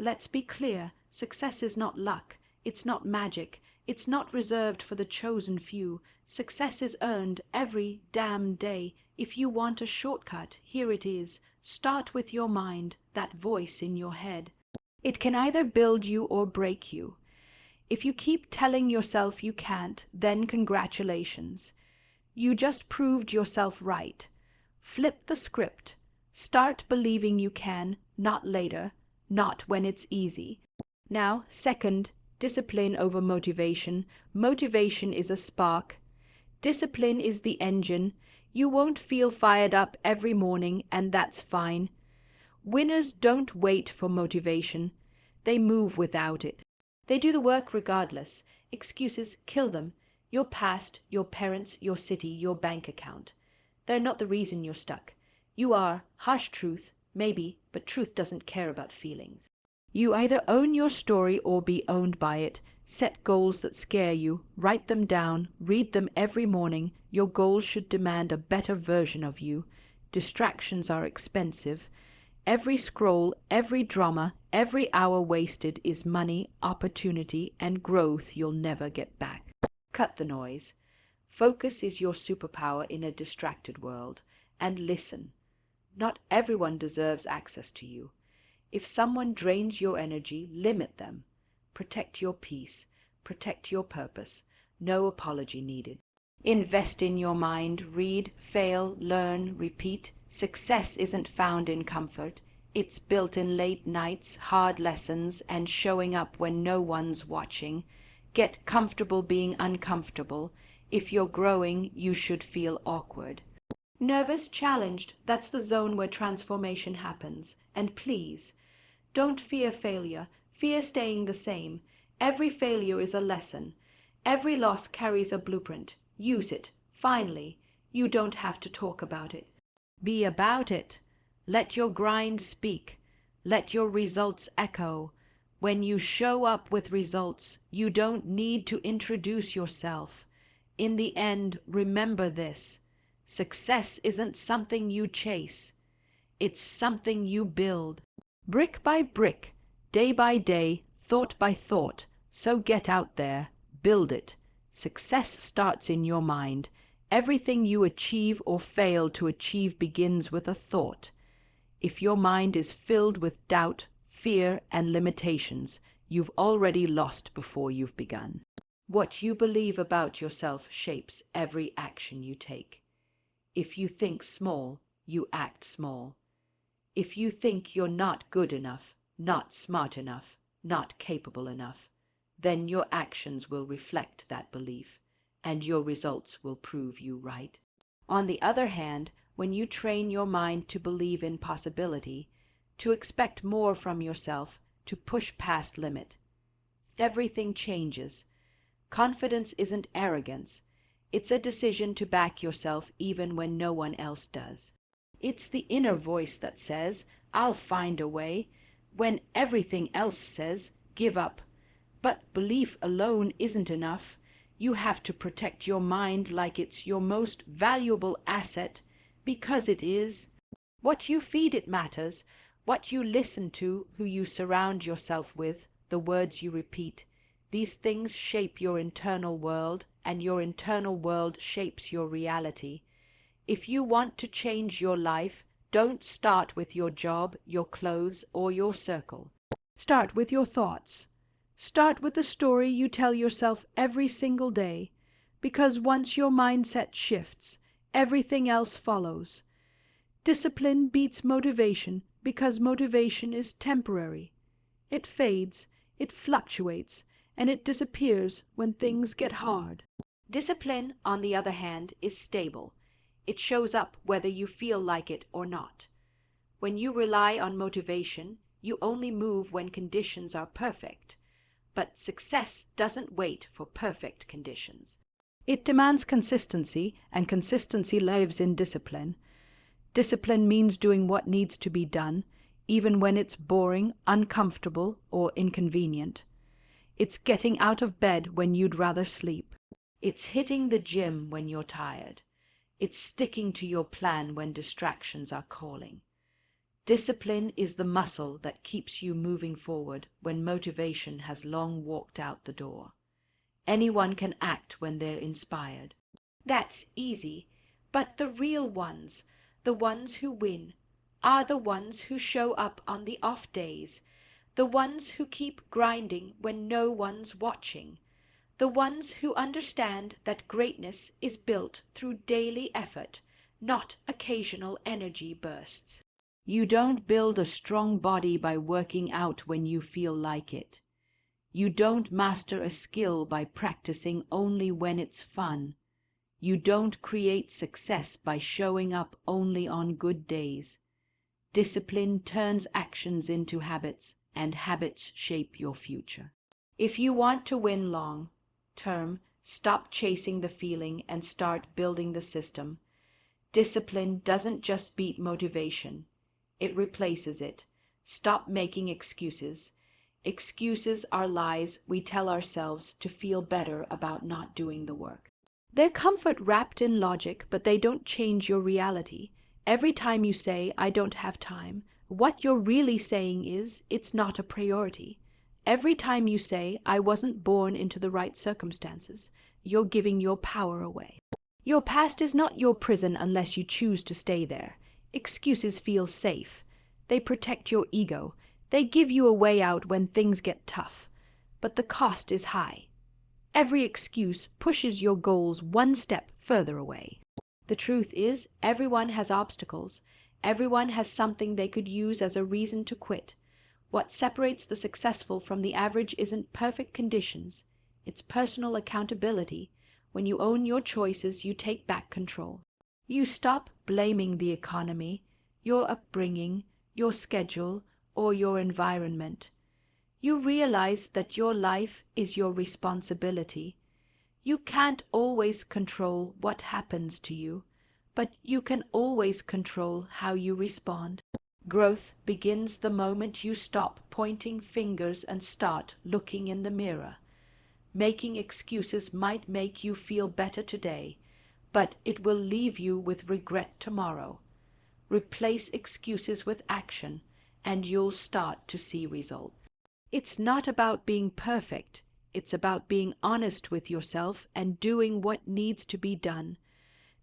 Let's be clear, success is not luck, it's not magic, it's not reserved for the chosen few. Success is earned every damn day. If you want a shortcut, here it is. Start with your mind, that voice in your head. It can either build you or break you. If you keep telling yourself you can't, then congratulations. You just proved yourself right. Flip the script. Start believing you can, not later, not when it's easy. Now, second, discipline over motivation. Motivation is a spark. Discipline is the engine. You won't feel fired up every morning, and that's fine. Winners don't wait for motivation. They move without it. They do the work regardless. Excuses kill them. Your past, your parents, your city, your bank account. They're not the reason you're stuck. You are. Harsh truth, maybe, but truth doesn't care about feelings. You either own your story or be owned by it. Set goals that scare you. Write them down. Read them every morning. Your goals should demand a better version of you. Distractions are expensive. Every scroll, every drama, every hour wasted is money, opportunity, and growth you'll never get back. Cut the noise. Focus is your superpower in a distracted world. And listen. Not everyone deserves access to you. If someone drains your energy, limit them. Protect your peace. Protect your purpose. No apology needed. Invest in your mind. Read, fail, learn, repeat. Success isn't found in comfort. It's built in late nights, hard lessons, and showing up when no one's watching. Get comfortable being uncomfortable. If you're growing, you should feel awkward. Nervous, challenged, that's the zone where transformation happens. And please, don't fear failure. Fear staying the same. Every failure is a lesson. Every loss carries a blueprint. Use it. Finally, you don't have to talk about it. Be about it. Let your grind speak. Let your results echo. When you show up with results, you don't need to introduce yourself. In the end, remember this. Success isn't something you chase. It's something you build. Brick by brick, day by day, thought by thought. So get out there. Build it. Success starts in your mind. Everything you achieve or fail to achieve begins with a thought. If your mind is filled with doubt, fear, and limitations, you've already lost before you've begun. What you believe about yourself shapes every action you take. If you think small, you act small. If you think you're not good enough, not smart enough, not capable enough, then your actions will reflect that belief, and your results will prove you right. On the other hand, when you train your mind to believe in possibility, to expect more from yourself, to push past limit, everything changes. Confidence isn't arrogance. It's a decision to back yourself even when no one else does. It's the inner voice that says, "I'll find a way," when everything else says, "Give up." But belief alone isn't enough. You have to protect your mind like it's your most valuable asset, because it is. What you feed it matters. What you listen to, who you surround yourself with, the words you repeat. These things shape your internal world, and your internal world shapes your reality. If you want to change your life, don't start with your job, your clothes, or your circle. Start with your thoughts. Start with the story you tell yourself every single day, because once your mindset shifts, everything else follows. Discipline beats motivation because motivation is temporary. It fades, it fluctuates, and it disappears when things get hard. Discipline, on the other hand, is stable. It shows up whether you feel like it or not. When you rely on motivation, you only move when conditions are perfect. But success doesn't wait for perfect conditions. It demands consistency, and consistency lives in discipline. Discipline means doing what needs to be done, even when it's boring, uncomfortable, or inconvenient. It's getting out of bed when you'd rather sleep. It's hitting the gym when you're tired. It's sticking to your plan when distractions are calling. Discipline is the muscle that keeps you moving forward when motivation has long walked out the door. Anyone can act when they're inspired. That's easy, but the real ones, the ones who win, are the ones who show up on the off days, the ones who keep grinding when no one's watching, the ones who understand that greatness is built through daily effort, not occasional energy bursts. You don't build a strong body by working out when you feel like it. You don't master a skill by practicing only when it's fun. You don't create success by showing up only on good days. Discipline turns actions into habits, and habits shape your future. If you want to win long term, stop chasing the feeling and start building the system. Discipline doesn't just beat motivation. It replaces it. Stop making excuses. Excuses are lies we tell ourselves to feel better about not doing the work. They're comfort wrapped in logic, but they don't change your reality. Every time you say, "I don't have time," what you're really saying is, "It's not a priority." Every time you say, "I wasn't born into the right circumstances," you're giving your power away. Your past is not your prison unless you choose to stay there. Excuses feel safe. They protect your ego. They give you a way out when things get tough. But the cost is high. Every excuse pushes your goals one step further away. The truth is, everyone has obstacles. Everyone has something they could use as a reason to quit. What separates the successful from the average isn't perfect conditions. It's personal accountability. When you own your choices, you take back control. You stop blaming the economy, your upbringing, your schedule, or your environment. You realize that your life is your responsibility. You can't always control what happens to you, but you can always control how you respond. Growth begins the moment you stop pointing fingers and start looking in the mirror. Making excuses might make you feel better today, but it will leave you with regret tomorrow. Replace excuses with action, and you'll start to see results. It's not about being perfect. It's about being honest with yourself and doing what needs to be done.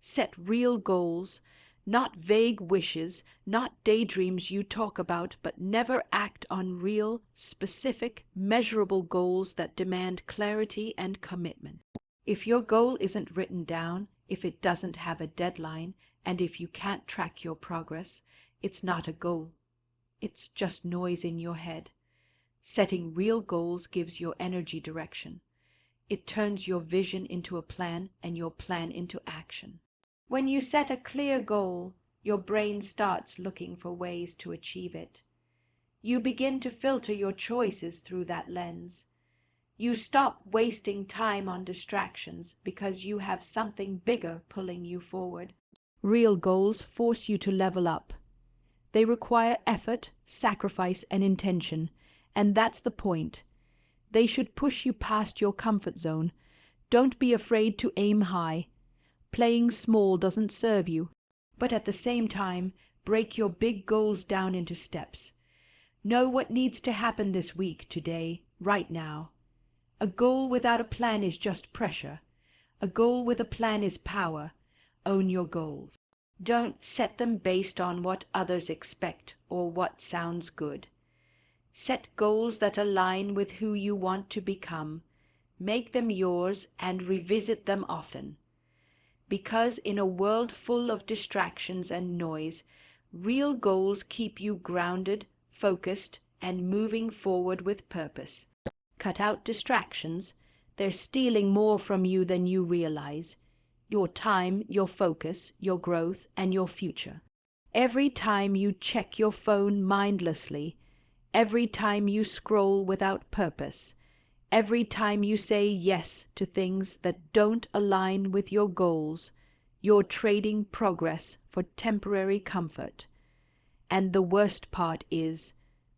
Set real goals, not vague wishes, not daydreams you talk about, but never act on real, specific, measurable goals that demand clarity and commitment. If your goal isn't written down, if it doesn't have a deadline, and if you can't track your progress, it's not a goal. It's just noise in your head. Setting real goals gives your energy direction. It turns your vision into a plan and your plan into action. When you set a clear goal, your brain starts looking for ways to achieve it. You begin to filter your choices through that lens. You stop wasting time on distractions because you have something bigger pulling you forward. Real goals force you to level up. They require effort, sacrifice, and intention, and that's the point. They should push you past your comfort zone. Don't be afraid to aim high. Playing small doesn't serve you, but at the same time, break your big goals down into steps. Know what needs to happen this week, today, right now. A goal without a plan is just pressure. A goal with a plan is power. Own your goals. Don't set them based on what others expect or what sounds good. Set goals that align with who you want to become. Make them yours and revisit them often. Because in a world full of distractions and noise, real goals keep you grounded, focused, and moving forward with purpose. Cut out distractions. They're stealing more from you than you realize. Your time, your focus, your growth, and your future. Every time you check your phone mindlessly, every time you scroll without purpose, every time you say yes to things that don't align with your goals, you're trading progress for temporary comfort. And the worst part is,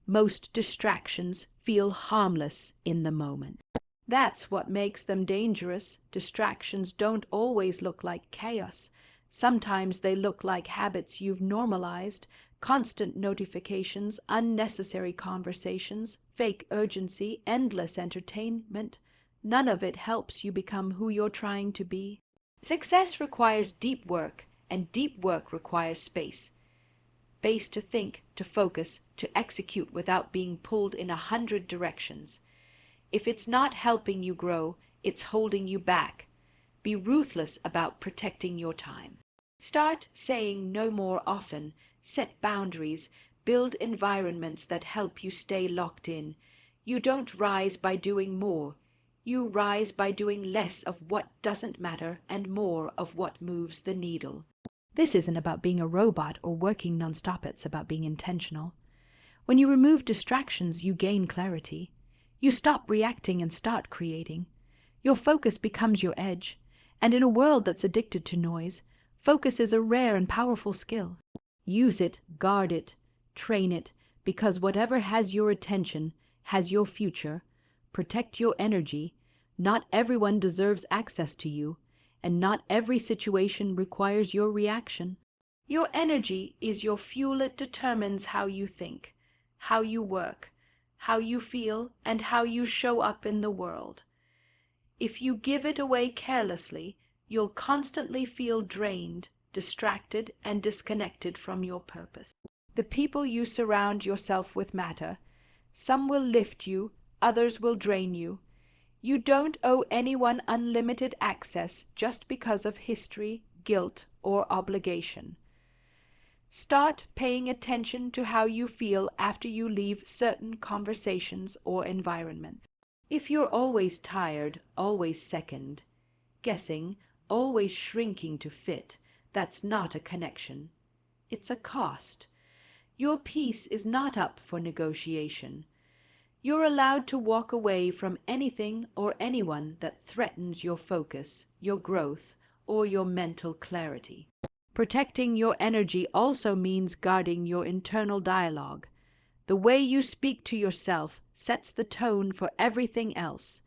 most distractions feel harmless in the moment. That's what makes them dangerous. Distractions don't always look like chaos. Sometimes they look like habits you've normalized, Constant notifications, unnecessary conversations, fake urgency, endless entertainment, none of it helps you become who you're trying to be. Success requires deep work, and deep work requires space. Space to think, to focus, to execute without being pulled in 100 directions. If it's not helping you grow, it's holding you back. Be ruthless about protecting your time. Start saying no more often. Set boundaries. Build environments that help you stay locked in. You don't rise by doing more. You rise by doing less of what doesn't matter and more of what moves the needle. This isn't about being a robot or working nonstop. It's about being intentional. When you remove distractions, you gain clarity. You stop reacting and start creating. Your focus becomes your edge. And in a world that's addicted to noise, focus is a rare and powerful skill. Use it, guard it, train it, because whatever has your attention has your future. Protect your energy. Not everyone deserves access to you, and not every situation requires your reaction. Your energy is your fuel. It determines how you think, how you work, how you feel, and how you show up in the world. If you give it away carelessly, you'll constantly feel drained, distracted, and disconnected from your purpose. The people you surround yourself with matter. Some will lift you, others will drain you. You don't owe anyone unlimited access just because of history, guilt, or obligation. Start paying attention to how you feel after you leave certain conversations or environments. If you're always tired, always second guessing, always shrinking to fit, that's not a connection. It's a cost. Your peace is not up for negotiation. You're allowed to walk away from anything or anyone that threatens your focus, your growth, or your mental clarity. Protecting your energy also means guarding your internal dialogue. The way you speak to yourself sets the tone for everything else.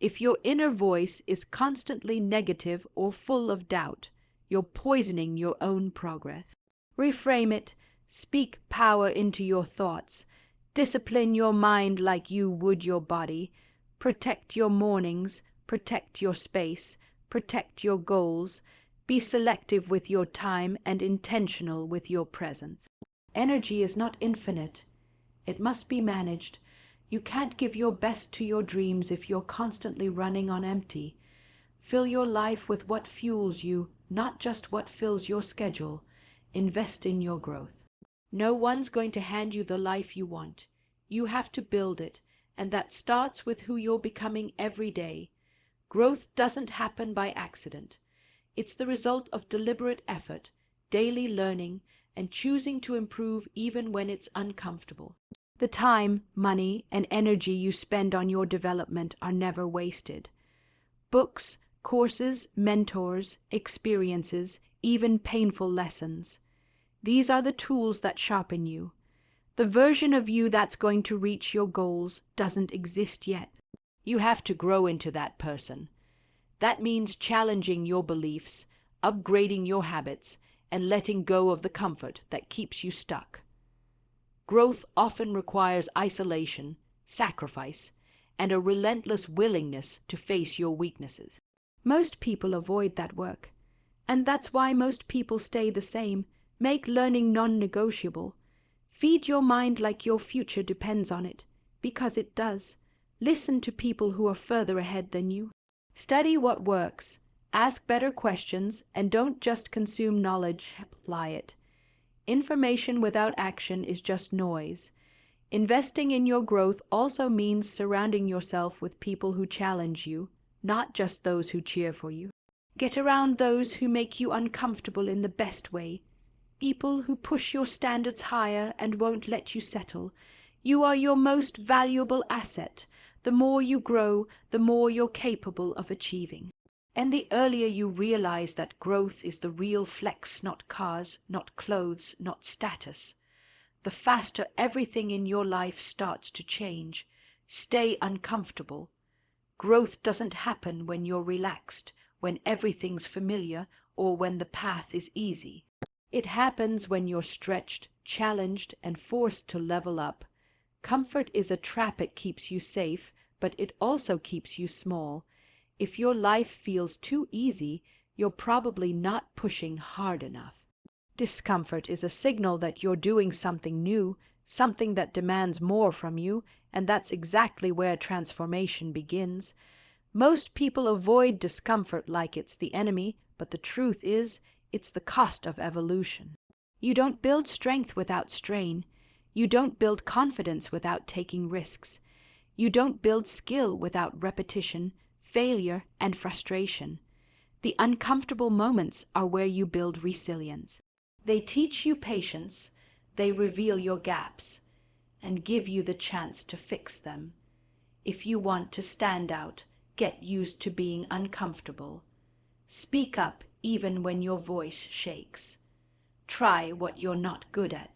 If your inner voice is constantly negative or full of doubt, you're poisoning your own progress. Reframe it. Speak power into your thoughts. Discipline your mind like you would your body. Protect your mornings. Protect your space. Protect your goals. Be selective with your time and intentional with your presence. Energy is not infinite. It must be managed. You can't give your best to your dreams if you're constantly running on empty. Fill your life with what fuels you, not just what fills your schedule. Invest in your growth. No one's going to hand you the life you want. You have to build it, and that starts with who you're becoming every day. Growth doesn't happen by accident. It's the result of deliberate effort, daily learning, and choosing to improve even when it's uncomfortable. The time, money, and energy you spend on your development are never wasted. Books, courses, mentors, experiences, even painful lessons. These are the tools that sharpen you. The version of you that's going to reach your goals doesn't exist yet. You have to grow into that person. That means challenging your beliefs, upgrading your habits, and letting go of the comfort that keeps you stuck. Growth often requires isolation, sacrifice, and a relentless willingness to face your weaknesses. Most people avoid that work, and that's why most people stay the same. Make learning non-negotiable. Feed your mind like your future depends on it, because it does. Listen to people who are further ahead than you. Study what works. Ask better questions, and don't just consume knowledge, apply it. Information without action is just noise. Investing in your growth also means surrounding yourself with people who challenge you, not just those who cheer for you. Get around those who make you uncomfortable in the best way. People who push your standards higher and won't let you settle. You are your most valuable asset. The more you grow, the more you're capable of achieving. And the earlier you realize that growth is the real flex, not cars, not clothes, not status, the faster everything in your life starts to change. Stay uncomfortable. Growth doesn't happen when you're relaxed, when everything's familiar, or when the path is easy. It happens when you're stretched, challenged, and forced to level up. Comfort is a trap. It keeps you safe, but it also keeps you small. If your life feels too easy, you're probably not pushing hard enough. Discomfort is a signal that you're doing something new, something that demands more from you, and that's exactly where transformation begins. Most people avoid discomfort like it's the enemy, but the truth is, it's the cost of evolution. You don't build strength without strain. You don't build confidence without taking risks. You don't build skill without repetition, failure, and frustration. The uncomfortable moments are where you build resilience. They teach you patience, they reveal your gaps, and give you the chance to fix them. If you want to stand out, get used to being uncomfortable. Speak up even when your voice shakes. Try what you're not good at.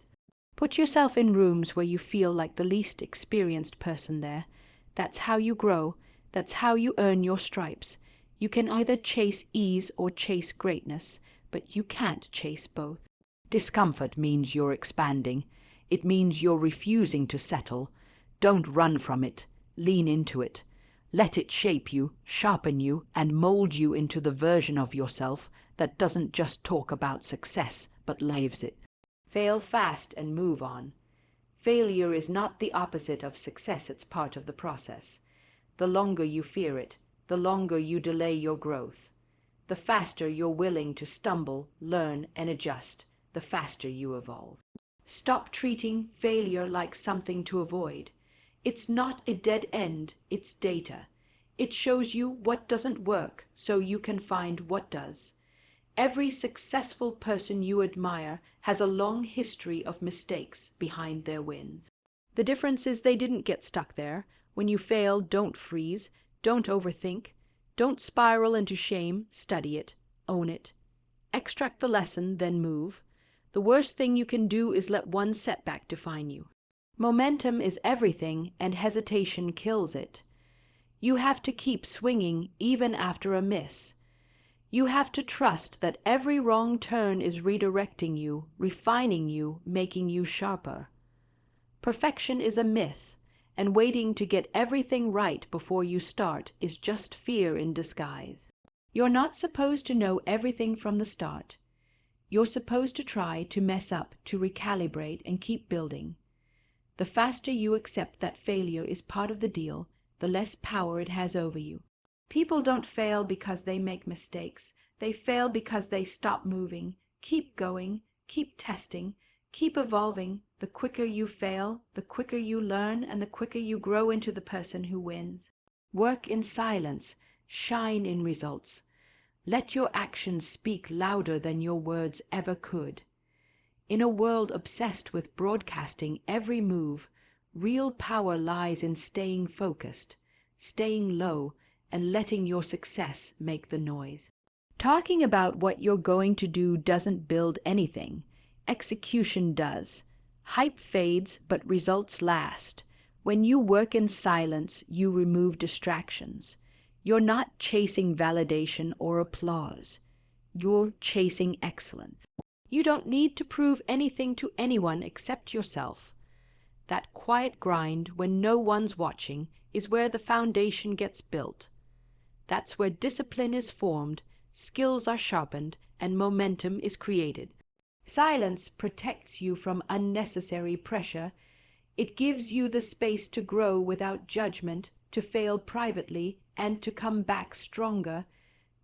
Put yourself in rooms where you feel like the least experienced person there. That's how you grow. That's how you earn your stripes. You can either chase ease or chase greatness, but you can't chase both. Discomfort means you're expanding. It means you're refusing to settle. Don't run from it. Lean into it. Let it shape you, sharpen you, and mold you into the version of yourself that doesn't just talk about success, but lives it. Fail fast and move on. Failure is not the opposite of success, it's part of the process. The longer you fear it, the longer you delay your growth. The faster you're willing to stumble, learn, and adjust, the faster you evolve. Stop treating failure like something to avoid. It's not a dead end, it's data. It shows you what doesn't work so you can find what does. Every successful person you admire has a long history of mistakes behind their wins. The difference is they didn't get stuck there. When you fail, don't freeze, don't overthink, don't spiral into shame, study it, own it. Extract the lesson, then move. The worst thing you can do is let one setback define you. Momentum is everything, and hesitation kills it. You have to keep swinging even after a miss. You have to trust that every wrong turn is redirecting you, refining you, making you sharper. Perfection is a myth, and waiting to get everything right before you start is just fear in disguise. You're not supposed to know everything from the start. You're supposed to try to mess up, to recalibrate, and keep building. The faster you accept that failure is part of the deal, the less power it has over you. People don't fail because they make mistakes. They fail because they stop moving. Keep going, keep testing, keep evolving. The quicker you fail, the quicker you learn, and the quicker you grow into the person who wins. Work in silence, shine in results. Let your actions speak louder than your words ever could. In a world obsessed with broadcasting every move, real power lies in staying focused, staying low, and letting your success make the noise. Talking about what you're going to do doesn't build anything. Execution does. Hype fades, but results last. When you work in silence, you remove distractions. You're not chasing validation or applause. You're chasing excellence. You don't need to prove anything to anyone except yourself. That quiet grind, when no one's watching, is where the foundation gets built. That's where discipline is formed, skills are sharpened, and momentum is created. Silence protects you from unnecessary pressure. It gives you the space to grow without judgment, to fail privately, and to come back stronger.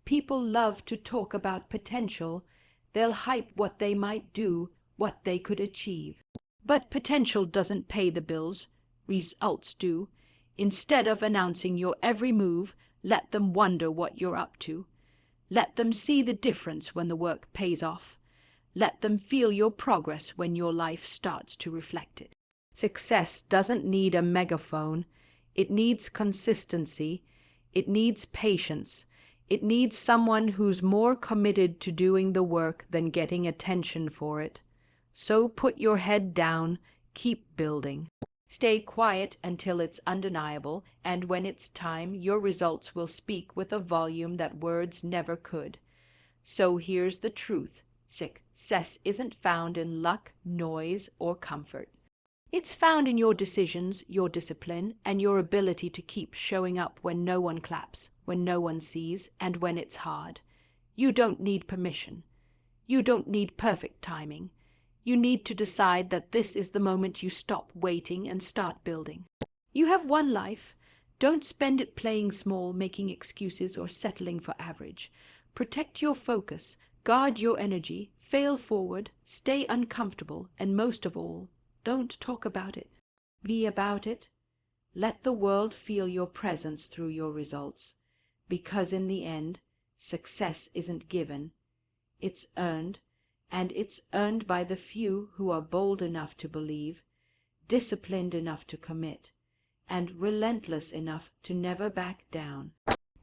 People love to talk about potential. They'll hype what they might do, what they could achieve. But potential doesn't pay the bills. Results do. Instead of announcing your every move, let them wonder what you're up to. Let them see the difference when the work pays off. Let them feel your progress when your life starts to reflect it. Success doesn't need a megaphone. It needs consistency. It needs patience. It needs someone who's more committed to doing the work than getting attention for it. So put your head down, keep building. Stay quiet until it's undeniable, and when it's time, your results will speak with a volume that words never could. So here's the truth. Success isn't found in luck, noise, or comfort. It's found in your decisions, your discipline, and your ability to keep showing up when no one claps, when no one sees, and when it's hard. You don't need permission. You don't need perfect timing. You need to decide that this is the moment you stop waiting and start building. You have one life. Don't spend it playing small, making excuses, or settling for average. Protect your focus, guard your energy, fail forward, stay uncomfortable, and most of all, don't talk about it. Be about it. Let the world feel your presence through your results, because in the end, success isn't given, it's earned, and it's earned by the few who are bold enough to believe, disciplined enough to commit, and relentless enough to never back down.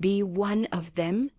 Be one of them